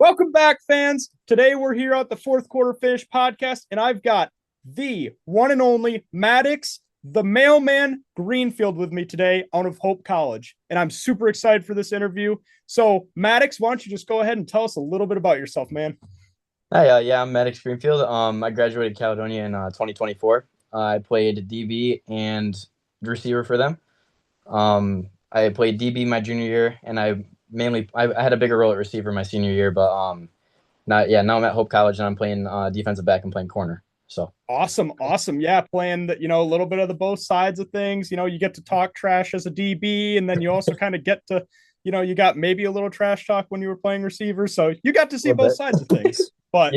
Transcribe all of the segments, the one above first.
Welcome back, fans. Today we're here at the Fourth Quarter Finish podcast, and I've got the one and only Maddox, the mailman Greenfield, with me today out of Hope College. And I'm super excited for this interview. So, Maddox, why don't you just go ahead and tell us a little bit about yourself, man? Hi, I'm Maddox Greenfield. I graduated Caledonia in 2024. I played DB and receiver for them. I played DB my junior year, and I had a bigger role at receiver my senior year. But now I'm at Hope College and I'm playing defensive back and playing corner. So Awesome. Yeah, playing a little bit of the both sides of things. You get to talk trash as a DB, and then you also kind of get to, you got maybe a little trash talk when you were playing receiver. So you got to a see little both bit. sides of things. But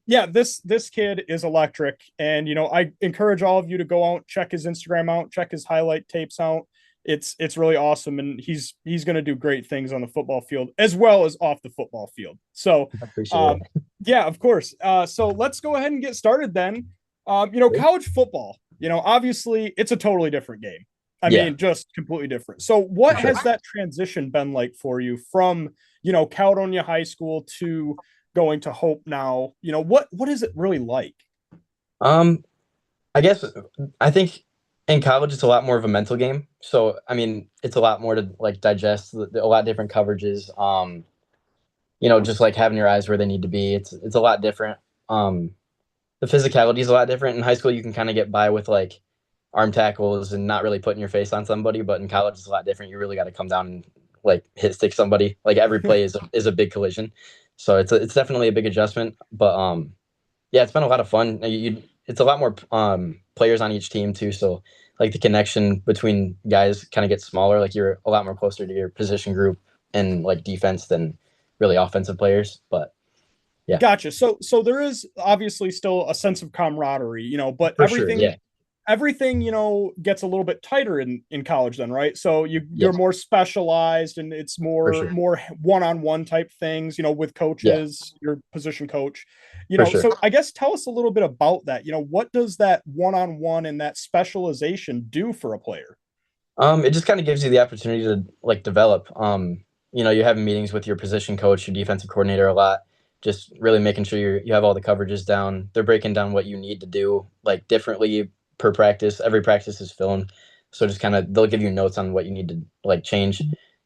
Yeah, this kid is electric, and I encourage all of you to go out, check his Instagram out, check his highlight tapes out. It's really awesome, and he's going to do great things on the football field as well as off the football field. So I appreciate um it. yeah, of course. So let's go ahead and get started then. College football, obviously it's a totally different game. I Yeah, mean, just completely different. So what for sure. has that transition been like for you from, Caledonia High School to going to Hope now? What is it really like? Um, I guess I think in college it's a lot more of a mental game. So I mean, it's a lot more to like digest, a lot different coverages. Just like having your eyes where they need to be. It's a lot different. Um, the physicality is a lot different. In high school, you can kind of get by with like arm tackles and not really putting your face on somebody, but in college, it's a lot different. You really got to come down and like hit stick somebody. Like every play is a big collision, so it's definitely a big adjustment. But yeah, it's been a lot of fun. It's a lot more players on each team too, so like the connection between guys kind of gets smaller. Like you're a lot more closer to your position group and like defense than really offensive players. But yeah, Gotcha. So there is obviously still a sense of camaraderie, but for sure. Yeah, everything gets a little bit tighter in college then, right? So yeah, you're more specialized, and it's for more sure. more one-on-one type things, with Yeah, coaches, your position coach. for sure. So I guess tell us a little bit about that. What does that one-on-one and that specialization do for a player? It just kind of gives you the opportunity to like develop. You're having meetings with your position coach, your defensive coordinator a lot, just really making sure you have all the coverages down. They're breaking down what you need to do like differently per practice. Every practice is filmed, so just kind of they'll give you notes on what you need to like change.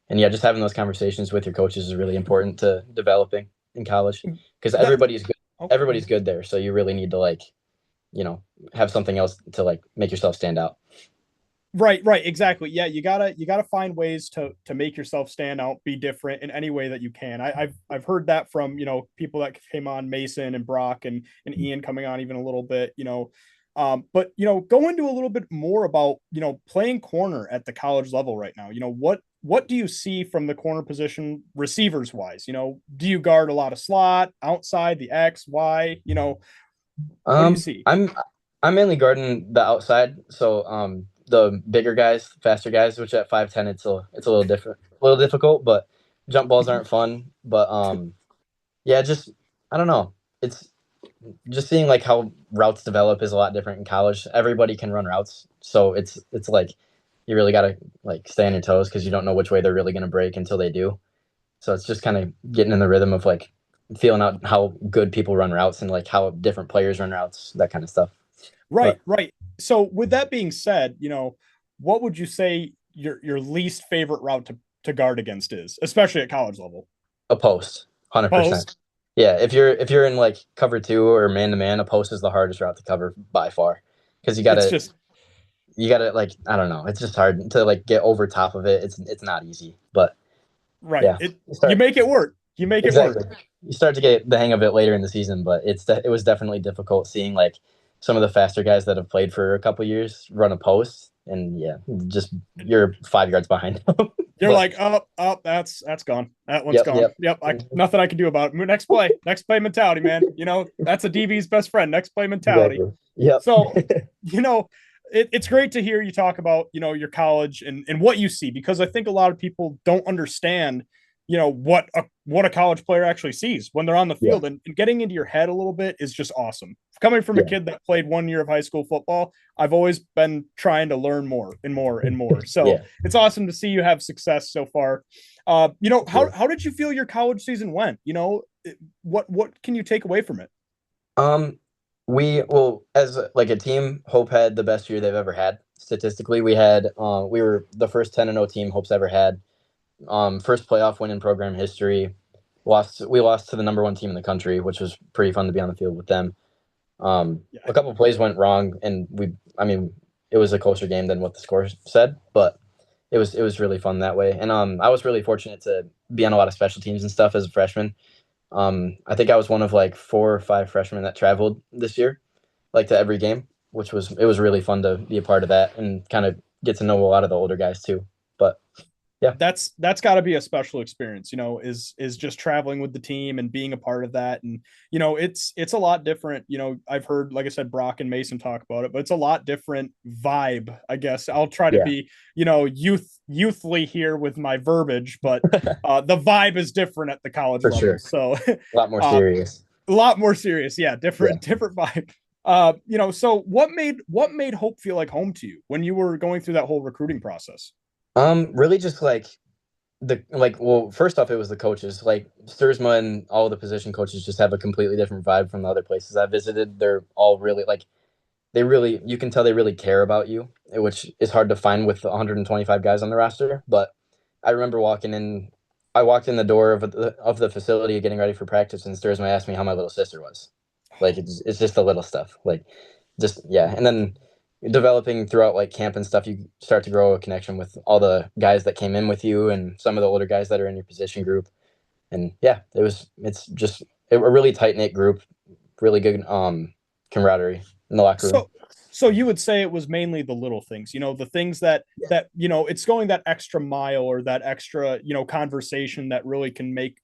And yeah, just having those conversations with your coaches is really important to developing in college because That everybody's good. okay. Everybody's good there, so you really need to like you know have something else to like make yourself stand out. Right, exactly. Yeah, you gotta find ways to make yourself stand out, be different in any way that you can. I've heard that from people that came on, Mason and Brock and Ian coming on even a little bit. But go into a little bit more about playing corner at the college level right now. What do you see from the corner position receivers wise? Do you guard a lot of slot, outside, the X, Y? What do you Um, see? I'm I'm mainly guarding the outside, so the bigger guys, faster guys, which at 5'10", it's a little different, a little difficult, but jump balls aren't fun. But yeah, just I don't know. It's just seeing like how routes develop is a lot different in college. Everybody can run routes, so it's like you really gotta like stay on your toes because you don't know which way they're really gonna break until they do. So it's just kind of getting in the rhythm of like feeling out how good people run routes and like how different players run routes, that kind of stuff. But Right. So with that being said, what would you say your least favorite route to guard against is, especially at college level? a post, 100%. Post. Yeah, if you're in like cover two or man to man, a post is the hardest route to cover by far because you It's gotta just you gotta like I don't know, it's just hard to like get over top of it. It's not easy, but right. yeah, It you you start make it work. You make it work. exactly. You start to get the hang of it later in the season, but it was definitely difficult seeing like some of the faster guys that have played for a couple years run a post, and yeah, just you're 5 yards behind them. You're But like, up, that's gone. That one's yep, gone. yep, Yep, nothing I can do about it. Next play mentality, man. That's a DB's best friend. Next play mentality. exactly. Yep. So, you know, it's great to hear you talk about, your college and what you see, because I think a lot of people don't understand, what a college player actually sees when they're on the Yeah. field, and getting into your head a little bit is just awesome. Coming from a Yeah. kid that played 1 year of high school football, I've always been trying to learn more and more and more. So Yeah. it's awesome to see you have success so far. Sure. How did you feel your college season went? What can you take away from it? Um, well, as like a team, Hope had the best year they've ever had. Statistically, we were the first 10-0 team Hope's ever had. First playoff win in program history. We lost to the number one team in the country, which was pretty fun to be on the field with them. Yeah, A couple plays went wrong, and it was a closer game than what the score said, but it was really fun that way. And I was really fortunate to be on a lot of special teams and stuff as a freshman. I think I was one of like 4 or 5 freshmen that traveled this year, like to every game, it was really fun to be a part of that and kind of get to know a lot of the older guys too. But yeah, that's got to be a special experience, is just traveling with the team and being a part of that. And it's a lot different. I've heard, like I said, Brock and Mason talk about it, but it's a lot different vibe, I guess. I'll try to yeah, be youthly here with my verbiage, but the vibe is different at the college for level. sure. So A lot more uh, serious. a lot more serious. Yeah, Yeah. different vibe. So what made Hope feel like home to you when you were going through that whole recruiting process? Really just like well, first off, it was the coaches. Like Sturzma and all the position coaches just have a completely different vibe from the other places I visited. They're all really like you can tell they really care about you, which is hard to find with 125 guys on the roster. But I remember I walked in the door of the facility getting ready for practice, and Sturzma asked me how my little sister was. Like it's just the little stuff, like just yeah. And then developing throughout like camp and stuff, you start to grow a connection with all the guys that came in with you and some of the older guys that are in your position group. And yeah, it's just a really tight knit group, really good camaraderie in the locker room. So you would say it was mainly the little things, the things that it's going that extra mile or that extra, conversation that really can make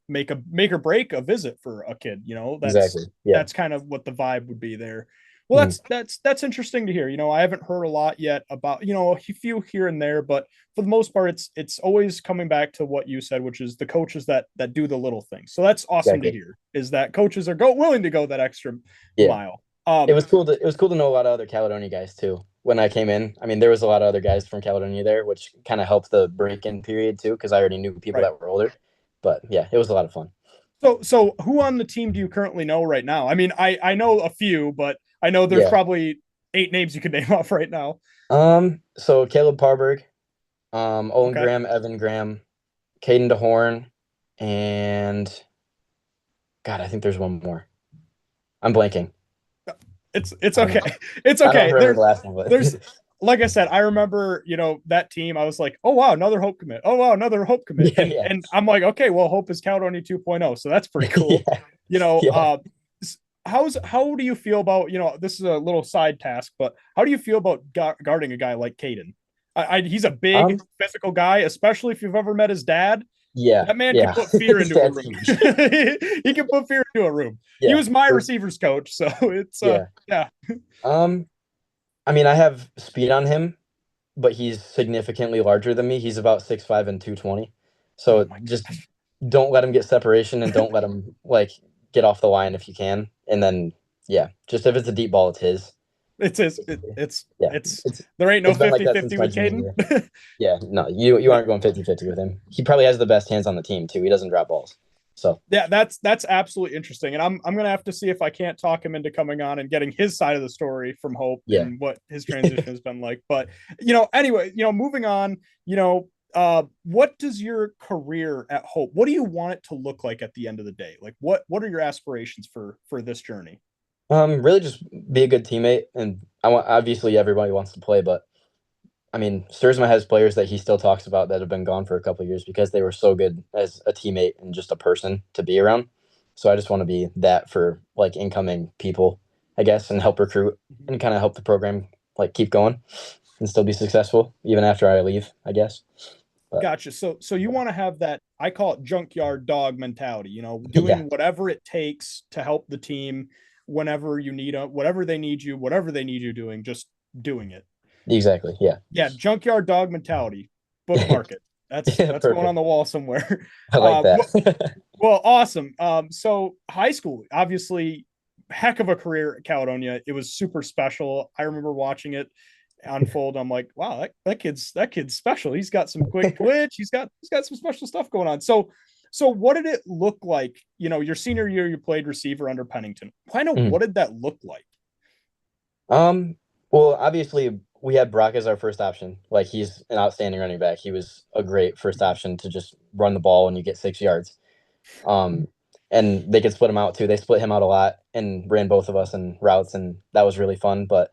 or break a visit for a kid. That's Exactly. Yeah. that's kind of what the vibe would be there. Well, Mhm. that's interesting to hear. I haven't heard a lot yet about, a few here and there, but for the most part, it's always coming back to what you said, which is the coaches that do the little things. So that's awesome to Exactly. hear, is that coaches are willing to go that extra Yeah. mile. It was cool to know a lot of other Caledonia guys too. When I came in, I mean, there was a lot of other guys from Caledonia there, which kind of helped the break-in period too, because I already knew people Right. that were older. But yeah, it was a lot of fun. So who on the team do you currently know right now? I mean, I know a few, but I know there's Yeah. probably 8 names you could name off right now. So Caleb Parberg, Owen Okay. Graham, Evan Graham, Caden DeHorn, and God, I think there's one more. I'm blanking. It's I don't okay. know. It's I don't okay. remember the last one, but There's like I said, I remember, that team. I was like, oh wow, another Hope commit. Oh wow, another Hope commit. yeah, And yeah, and I'm like, okay, well, Hope is Caledonia 2.0, so that's pretty cool. yeah, You know, yeah. uh how do you feel about, this is a little side task, but how do you feel about guarding a guy like Caden? He's a big Um, physical guy, especially if you've ever met his dad. yeah, That man can yeah. put fear His into a dad's room. huge. He can put fear into a room. He Yeah, was my receivers coach, so it's yeah. yeah. Um, I mean, I have speed on him, but he's significantly larger than me. He's about 6'5" and 220. Oh So my just don't let him get separation and don't let him like get off the line if you can. And then yeah, just if it's a deep ball, it's his. it's his Basically. it's Yeah, it's it's there ain't no it's been like that 50-50 since my with junior Caden. year. Yeah, no, you aren't going 50-50 with him. He probably has the best hands on the team too. He doesn't drop balls. So Yeah, that's absolutely interesting. And I'm gonna have to see if I can't talk him into coming on and getting his side of the story from Hope yeah. and what his transition has been like. But anyway, moving on, what does your career at Hope, what do you want it to look like at the end of the day? Like what are your aspirations for this journey? Really just be a good teammate, and I want obviously everybody wants to play, but I mean, Sturzma has players that he still talks about that have been gone for a couple of years because they were so good as a teammate and just a person to be around. So I just want to be that for like incoming people, I guess, and help recruit and kind of help the program like keep going and still be successful even after I leave, I guess. But Gotcha. So you want to have that, I call it junkyard dog mentality, yeah, doing whatever it takes to help the team whenever you need whatever they need you doing, just doing it. exactly. Yeah. Yeah, junkyard dog mentality. Bookmark it. Yeah, That's going on perfect. the wall somewhere. I like Well, that. well, awesome. So high school, obviously, heck of a career at Caledonia. It was super special. I remember watching it unfold. I'm like, wow, that kid's special. He's got some quick twitch. He's got some special stuff going on. So what did it look like? Your senior year, you played receiver under Pennington. Kind of Mm. what did that look like? Um, well, obviously we had Brock as our first option. Like he's an outstanding running back. He was a great first option to just run the ball and you get 6 yards. Um, and they could split him out too. They split him out a lot and ran both of us in routes, and that was really fun. But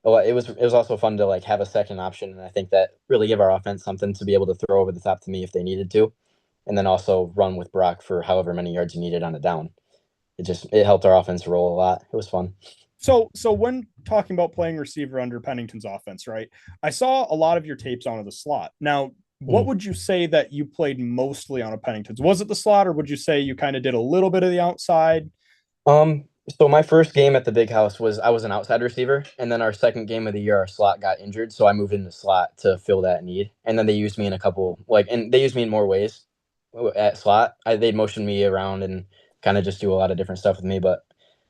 it was also fun to like have a second option, and I think that really gave our offense something to be able to throw over the top to me if they needed to, and then also run with Brock for however many yards you needed on a down. It helped our offense roll a lot. It was fun. So when talking about playing receiver under Pennington's offense, right? I saw a lot of your tapes onto the slot. Now, what Mhm. would you say that you played mostly on a Pennington's? Was it the slot, or would you say you kind of did a little bit of the outside? Um, so my first game at the big house was I was an outside receiver, and then our second game of the year, our slot got injured, so I moved into slot to fill that need. And then they used me in a couple and they used me in more ways at slot. They'd motion me around and kind of just do a lot of different stuff with me, but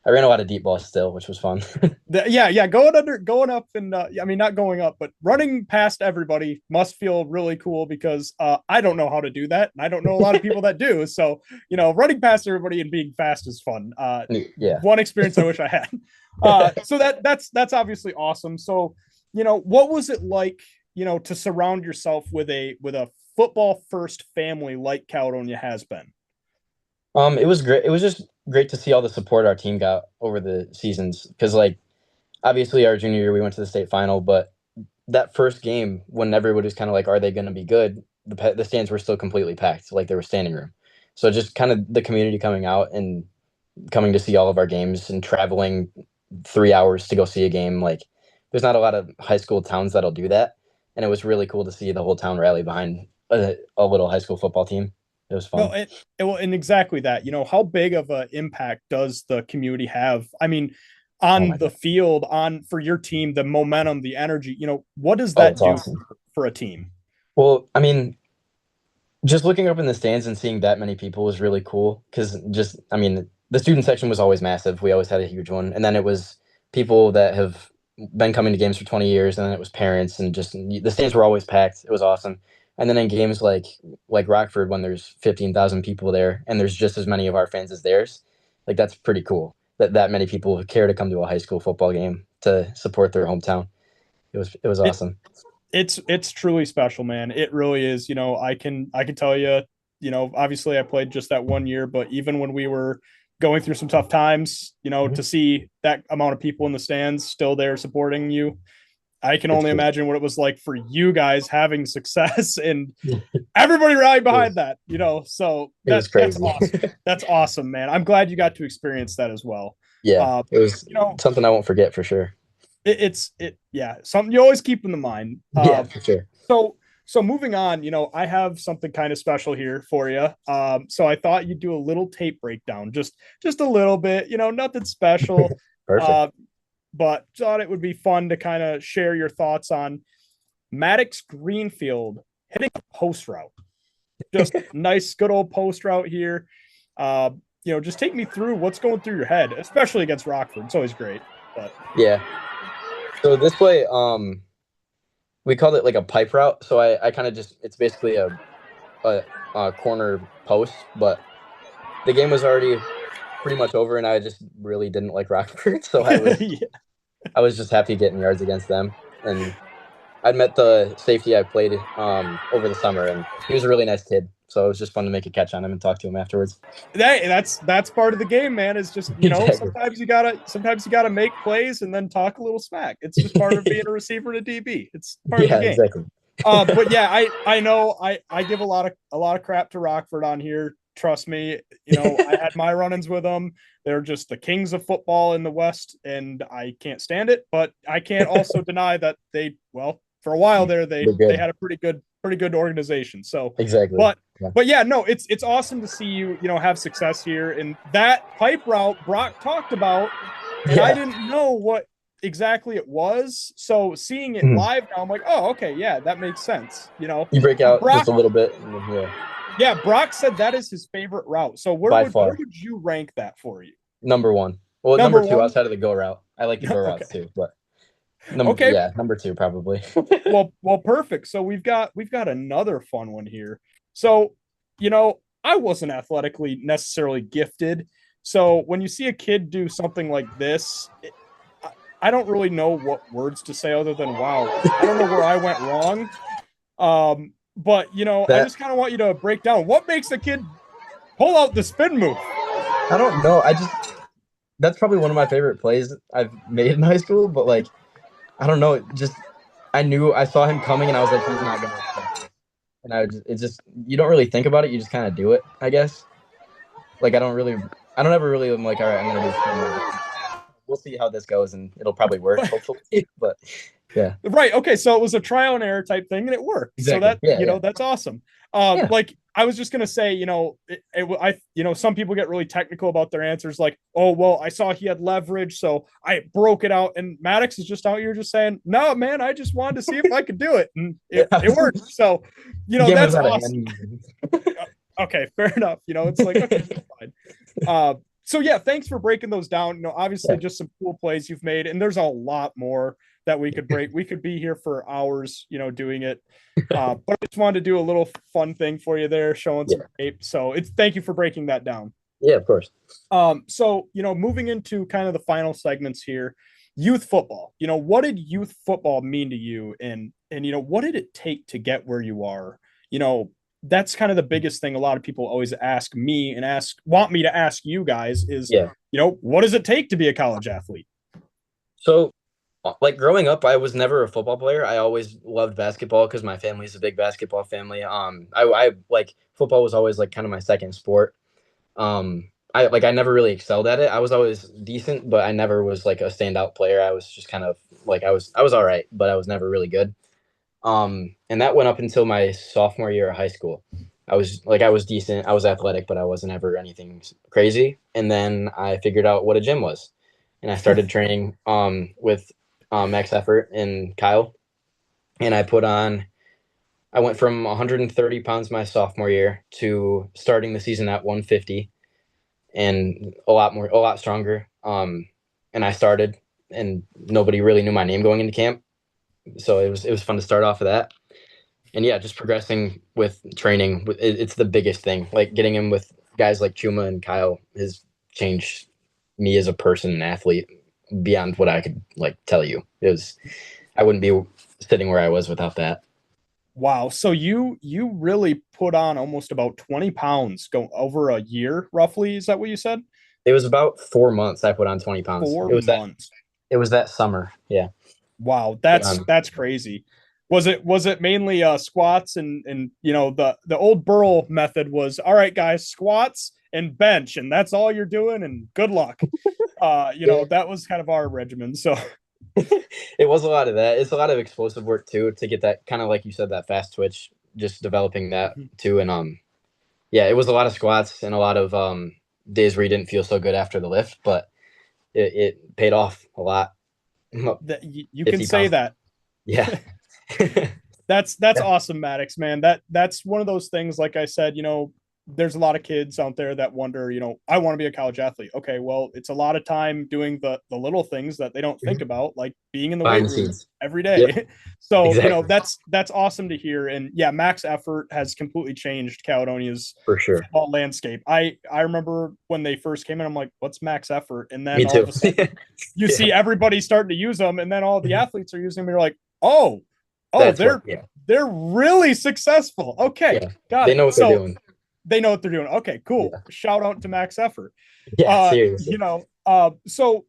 I ran a lot of deep balls still, which was fun. Yeah, going up, and I mean not going up, but running past everybody must feel really cool because I don't know how to do that, and I don't know a lot of people that do. So running past everybody and being fast is fun. Yeah. One experience I wish I had. So that's obviously awesome. So what was it like to surround yourself with a football first family like Caledonia has been? It was great. It was just great to see all the support our team got over the seasons because like obviously our junior year we went to the state final, but that first game when everybody was kind of like, are they going to be good? The stands were still completely packed, like there was standing room. So just kind of the community coming out and coming to see all of our games and traveling 3 hours to go see a game. Like there's not a lot of high school towns that'll do that, and it was really cool to see the whole town rally behind a little high school football team. It was No, fun. and exactly that. How big of an impact does the community have? I mean, Oh on my the god. field, on for your team, the momentum, the energy. What does Oh, that it's do awesome. for a team? Well, I mean, just looking up in the stands and seeing that many people was really cool because I mean, the student section was always massive. We always had a huge one. And then it was people that have been coming to games for 20 years. And then it was parents and just the stands were always packed. It was awesome. And then in games like Rockford, when there's 15,000 people there and there's just as many of our fans as theirs, like that's pretty cool that many people care to come to a high school football game to support their hometown. It was It awesome. it's truly special, man. It really is. I can tell you. Obviously, I played just that one year, but even when we were going through some tough times, to Mhm. see that amount of people in the stands still there supporting you, I can It's only cool. imagine what it was like for you guys having success and everybody rallied It behind was, that. So it was that's crazy. awesome. That's awesome, man. I'm glad you got to experience that as well. Yeah, Uh, it was you know, something I won't forget for sure. yeah, something you always keep in the mind. Yeah, for sure. So so moving on, I have something kind of special here for you. So I thought you'd do a little tape breakdown, just a little bit, nothing special. Perfect. Uh, but thought it would be fun to kind of share your thoughts on Maddox Greenfield hitting a post route. Just nice, good old post route here. Uh, just take me through what's going through your head, especially against Rockford. It's always great. But Yeah. So this play, we called it like a pipe route. So I kind of just it's basically a, a corner post, but the game was already pretty much over, and I just really didn't like Rockford, so yeah, I was just happy getting yards against them. And I'd met the safety I played over the summer, and he was a really nice kid. So it was just fun to make a catch on him and talk to him afterwards. that's part of the game, man. Is just Exactly. sometimes you gotta make plays and then talk a little smack. It's just part of being a receiver and a DB. It's part of the Yeah, game. exactly. But yeah, I know I give a lot of crap to Rockford on here. Trust me, I had my run-ins with them. They're just the kings of football in the West, and I can't stand it. But I can't also deny that for a while there, They're they good. had a pretty good organization. So, Exactly. but Yeah. but yeah, no, it's awesome to see you have success here. And that pipe route Brock talked about, and I Yeah. didn't know exactly it was. So seeing it Mhm. live now, I'm like, oh, okay, yeah, that makes sense. You break out just Brock, a little bit, and then, yeah, yeah, Brock said that is his favorite route. So by where far would you rank that for you? number one. Well, number Number two one? outside of the go route. I like the go Okay. routes too, but Okay. yeah, number two probably. Well, perfect. So we've got another fun one here. So, I wasn't athletically necessarily gifted. So when you see a kid do something like this, I don't really know what words to say other than wow. I don't know where I went wrong. But I That just kind of want you to break down what makes a kid pull out the spin move. I don't know. That's probably one of my favorite plays I've made in high school, but like I don't know, just I saw him coming and I was like, he's not gonna expect this. And it's just you don't really think about it, you just kind of do it, I guess. Like I don't ever really am like, all right, I'm gonna do a spin move. We'll see how this goes, and it'll probably work, hopefully. But yeah, Right. Okay. So it was a trial and error type thing, and it worked. So exactly. that Yeah, yeah, that's awesome. yeah. Like I was just gonna say, some people get really technical about their answers, like, oh, well, I saw he had leverage, so I broke it out. And Maddox is just out here just saying, no, man, I just wanted to see if I could do it, and Yeah. it worked. So, The game was that's out of awesome. hand. Okay, fair enough. It's like okay, fine. So yeah, thanks for breaking those down. Obviously Yeah. just some cool plays you've made, and there's a lot more that we could break. We could be here for hours, doing it. But I just wanted to do a little fun thing for you there, showing some Yeah. tape. So thank you for breaking that down. Yeah, of course. So moving into kind of the final segments here, youth football. What did youth football mean to you, and what did it take to get where you are? That's kind of the biggest thing a lot of people always ask me and want me to ask you guys is, Yeah. what does it take to be a college athlete? So, like growing up, I was never a football player. I always loved basketball because my family's a big basketball family. I like football was always like kind of my second sport. I never really excelled at it. I was always decent, but I never was like a standout player. I was just kind of like I was all right, but I was never really good. And that went up until my sophomore year of high school. I was decent. I was athletic, but I wasn't ever anything crazy. And then I figured out what a gym was, and I started training with Max Effort and Kyle, and I went from 130 pounds my sophomore year to starting the season at 150 and a lot stronger. And I started, and nobody really knew my name going into camp, so it was fun to start off of that. And yeah, just progressing with training, it's the biggest thing. Like getting in with guys like Chuma and Kyle has changed me as a person and athlete beyond what I could like tell you. I wouldn't be sitting where I was without that. Wow. So you really put on almost about 20 pounds go over a year, roughly. Is that what you said? It was about 4 months I put on 20 pounds. 4 months. It was that summer. Yeah. Wow, Put that's on that's crazy. Was it mainly squats and the old Burl method was all right, guys, squats and bench, and that's all you're doing, and good luck. yeah. That was kind of our regimen. So It was a lot of that. It's a lot of explosive work too to get that kind of like you said, that fast twitch, just developing that too. And yeah, it was a lot of squats and a lot of days where you didn't feel so good after the lift, but it paid off a lot. that you can 50 say pounds. that. Yeah. That's Yeah. awesome, Maddox, man. That's one of those things, like I said, there's a lot of kids out there that wonder, I want to be a college athlete. Okay, well, it's a lot of time doing the little things that they don't think about, like being in the Behind weight the room scenes. every Yep. day. So, Exactly. that's awesome to hear. And yeah, Max Effort has completely changed Caledonia's For sure. football landscape. I remember when they first came in, I'm like, what's Max Effort? And then Me all of too. a sudden you Yeah. see everybody starting to use them, and then all the Mhm. athletes are using them. You're like, oh, That's what, they're yeah. they're really successful. Okay, Yeah. got They it. know what they're So doing. they know what they're doing. Okay, cool. Yeah. Shout out to Max Effort. Yeah. Seriously. So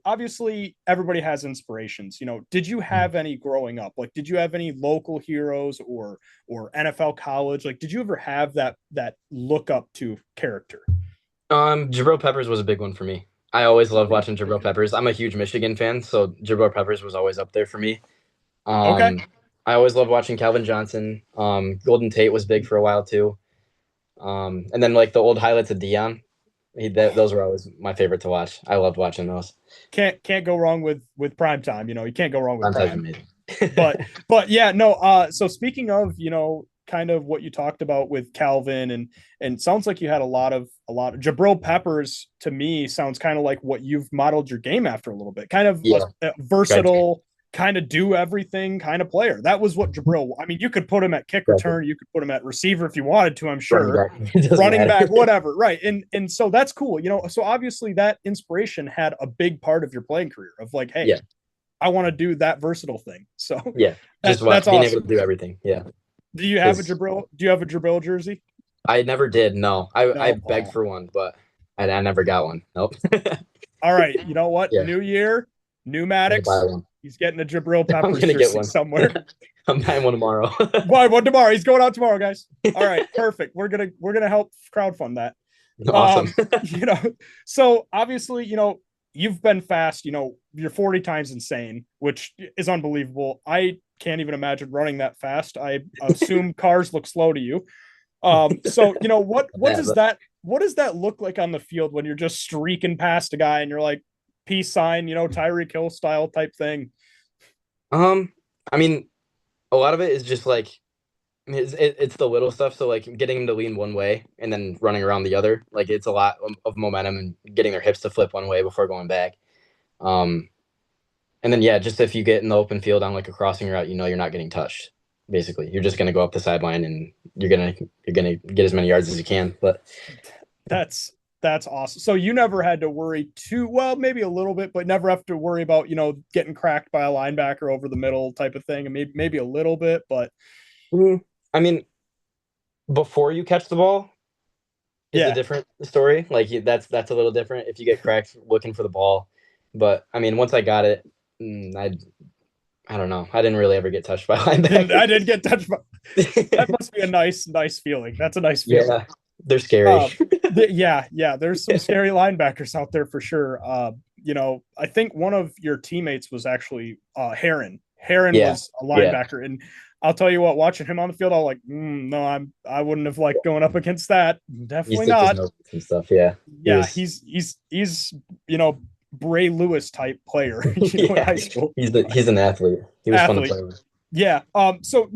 obviously everybody has inspirations. Did you Mhm. have any growing up? Like, did you have any local heroes or NFL college? Like, did you ever have that look up to character? Jabril Peppers was a big one for me. I always loved Okay. watching Jabril Peppers. I'm a huge Michigan fan, so Jabril Peppers was always up there for me. Okay. Um, I always loved watching Calvin Johnson. Golden Tate was big for a while too. And then like the old highlights of Dion. Those were always my favorite to watch. I loved watching those. Can't go wrong with prime time. You can't go wrong with Sometimes prime. amazing. But yeah, no. So speaking of kind of what you talked about with Calvin and sounds like you had a lot of Jabril Peppers. To me sounds kind of like what you've modeled your game after a little bit. Kind of Yeah, a tried to. versatile, kind of do everything kind of player. That was what Jabril. I mean, you could put him at kick Exactly. return, you could put him at receiver if you wanted to. I'm Running sure back. It doesn't running matter. back, whatever, right? And so that's cool. So obviously that inspiration had a big part of your playing career of like, hey, Yeah, I want to do that versatile thing. So yeah. Just that's being able awesome. to do everything. Yeah, Do you have a because Jabril? Do you have a Jabril jersey? I never did. No, I No. begged Oh. for one, but I never got one. Nope. All right. You know what? Yeah, New year, new I need to buy Maddox. one. He's getting a Jabril I'm Peppers gonna get jersey one. somewhere. I'm buying one tomorrow. Why? One tomorrow. He's going out tomorrow, guys. All right. Perfect. We're gonna help crowdfund that. Awesome. You know, so obviously, you've been fast, you're 40 times insane, which is unbelievable. I can't even imagine running that fast. I assume cars look slow to you. So what Yeah, does that look like on the field when you're just streaking past a guy and you're like peace sign, Tyreek Hill style type thing? I mean, a lot of it is just like it's the little stuff. So like getting them to lean one way and then running around the other. Like it's a lot of momentum and getting their hips to flip one way before going back. Um, and then yeah, just if you get in the open field on like a crossing route, you're not getting touched. Basically, you're just gonna go up the sideline and you're gonna get as many yards as you can. But That's that's awesome. So you never had to worry too well, maybe a little bit, but never have to worry about getting cracked by a linebacker over the middle type of thing, and maybe a little bit, but I mean, before you catch the ball, is a yeah. different story. Like that's a little different if you get cracked looking for the ball. But I mean, once I got it, I don't know. I didn't really ever get touched by I linebackers. didn't get touched by. That must be a nice feeling. That's a nice feeling. Yeah, they're scary. Um, yeah, there's some scary linebackers out there for sure. I think one of your teammates was actually Heron. Heron Yeah, was a yeah. linebacker, and I'll tell you what, watching him on the field, I was like, no, I wouldn't have liked going up against that. He Definitely stick his not. nose and stuff. Yeah, he Yeah, was. he's Bray Lewis type player, in Yeah, high school he's an athlete. He was fun to athlete. play with. Yeah. So,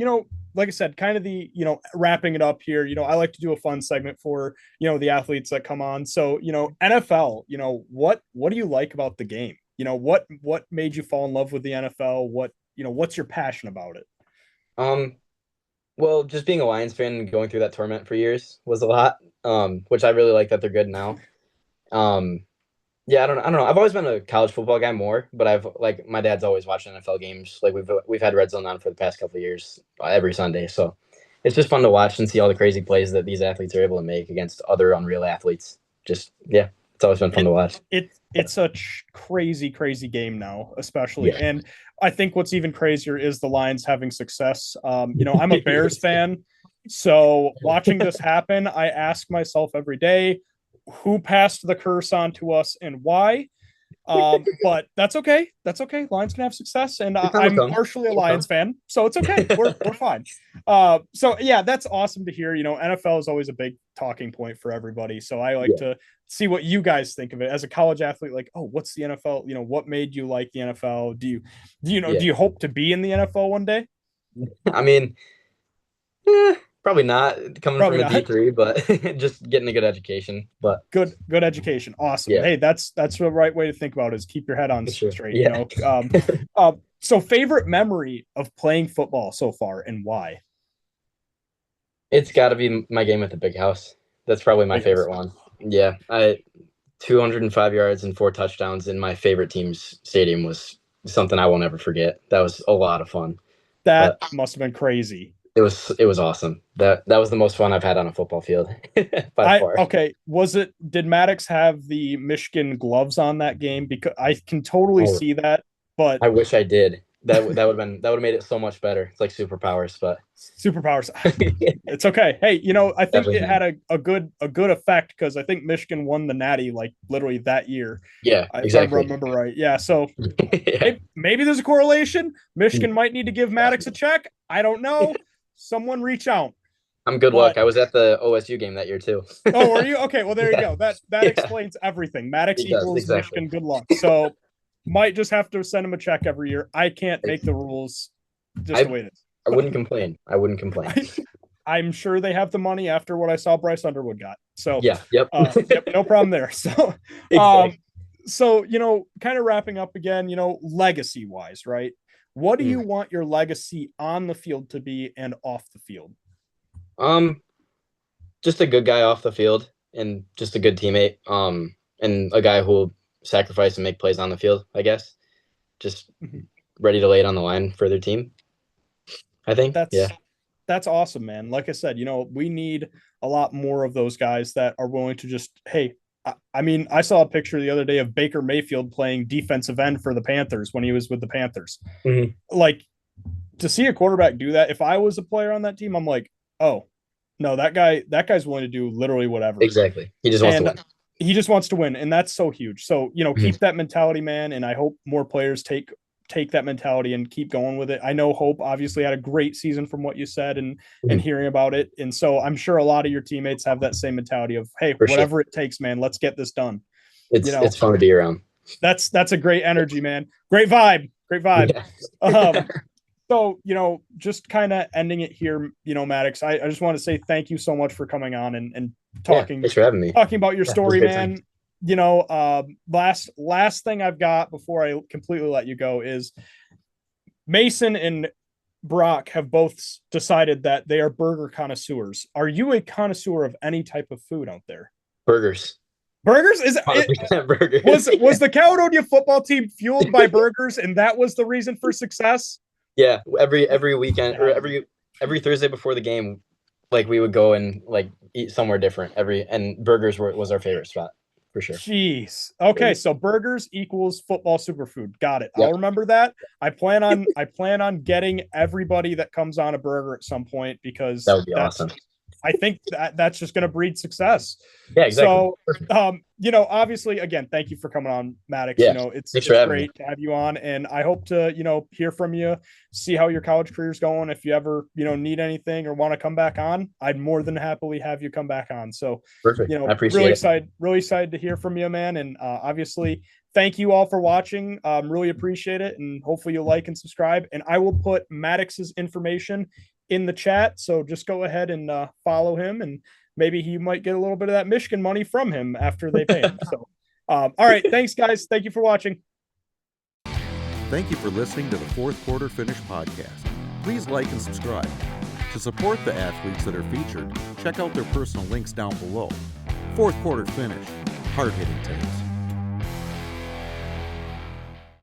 like I said, kind of wrapping it up here, I like to do a fun segment for, the athletes that come on. So, NFL, what do you like about the game? What made you fall in love with the NFL? What's your passion about it? Um, well, just being a Lions fan and going through that torment for years was a lot. Which I really like that they're good now. Um, Yeah, I don't know. I've always been a college football guy more, but I've like my dad's always watched NFL games. Like we've had Red Zone on for the past couple of years every Sunday, so it's just fun to watch and see all the crazy plays that these athletes are able to make against other unreal athletes. Just yeah, it's always been fun It to watch. it's a crazy game now, especially. Yeah, And I think what's even crazier is the Lions having success. I'm a Bears fan, so watching this happen, I ask myself every day, who passed the curse on to us and why? But that's okay. That's okay. Lions can have success, and the time will I'm come. partially a It'll Lions come. fan, so it's okay. We're fine. So yeah, that's awesome to hear. NFL is always a big talking point for everybody. So I like Yeah, to see what you guys think of it as a college athlete. Like, oh, what's the NFL? What made you like the NFL? Do yeah. you hope to be in the NFL one day? I mean, probably not coming Probably from a D not. three, but just getting a good education. But Good education. Awesome. yeah, Hey, that's the right way to think about it, is keep your head on for sure. straight. Yeah. So favorite memory of playing football so far and why? It's got to be my game at the big house. That's probably my Big house. favorite one. Yeah, I 205 yards and 4 touchdowns in my favorite team's stadium was something I will never forget. That was a lot of fun. That But must have been crazy. it was awesome. That was the most fun I've had on a football field by I far. okay. Did Maddox have the Michigan gloves on that game? Because I can totally Oh, see that, but I wish I did. That would have made it so much better. It's like superpowers, but superpowers. It's okay. Hey, I think definitely it had did. a good effect because I think Michigan won the Natty like literally that year. Yeah, If I exactly. remember right. Yeah. So Yeah, maybe there's a correlation. Michigan might need to give Maddox a check. I don't know. Someone reach out. I'm good luck. But I was at the OSU game that year too. oh, are you okay? Well, there you Yeah, go. That yeah, explains everything. Maddox it does equals exactly. Michigan. Good luck. So might just have to send him a check every year. I can't make the rules just the I way it I is. wouldn't complain. I wouldn't complain. I'm sure they have the money after what I saw Bryce Underwood got. So, Yeah. Yep. yep, no problem there. So, um, Exactly. so kind of wrapping up again, legacy wise, right? What do you Mm. want your legacy on the field to be and off the field? Um, just a good guy off the field and just a good teammate. And a guy who will sacrifice and make plays on the field, I guess. Just Mhm. ready to lay it on the line for their team, I think. That's Yeah. that's awesome, man. Like I said, we need a lot more of those guys that are willing to just, hey, I mean, I saw a picture the other day of Baker Mayfield playing defensive end for the Panthers when he was with the Panthers. Mhm. Like, to see a quarterback do that, if I was a player on that team, I'm like, oh no, that guy's willing to do literally whatever. Exactly. He just wants to And win. he just wants to win. And that's so huge. So, Mhm. keep that mentality, man. And I hope more players take that mentality and keep going with it. I know Hope obviously had a great season from what you said and Mhm. hearing about it. And so I'm sure a lot of your teammates have that same mentality of, hey, For sure. whatever it takes, man, let's get this done. It's fun to be around. That's a great energy, man. Great vibe. Great vibe. Yeah. Um, so, just kind of ending it here, Maddox, I just want to say thank you so much for coming on and Yeah. talking Thanks for having me. about your Yeah, it was a story, great time. man. Last thing I've got before I completely let you go is Mason and Brock have both decided that they are burger connoisseurs. Are you a connoisseur of any type of food out there? Burgers. Burgers? Is it 100% burgers. was the Caledonia football team fueled by burgers, and that was the reason for success? Yeah. Every weekend or Yeah. every Thursday before the game, like we would go and like eat somewhere different. And burgers was our favorite spot for sure. Jeez. Okay, Burgers. so burgers equals football superfood. Got it. I'll Yep. remember that. I plan on getting everybody that comes on a burger at some point That because would be awesome. I think that's just going to breed success. Yeah, exactly. So, obviously, again, thank you for coming on, Maddox. Yeah. It's Thanks for having me. great to have you on, and I hope to, hear from you, see how your college career's going. If you ever, need anything or want to come back on, I'd more than happily have you come back on. So, Perfect. I appreciate really excited to hear from you, man. And obviously, thank you all for watching. Really appreciate it, and hopefully you'll like and subscribe. And I will put Maddox's information in the chat, so just go ahead and follow him, and maybe he might get a little bit of that Michigan money from him after they pay him. So, all right, thanks, guys. Thank you for watching. Thank you for listening to the Fourth Quarter Finish podcast. Please like and subscribe. To support the athletes that are featured, check out their personal links down below. Fourth Quarter Finish, hard-hitting takes.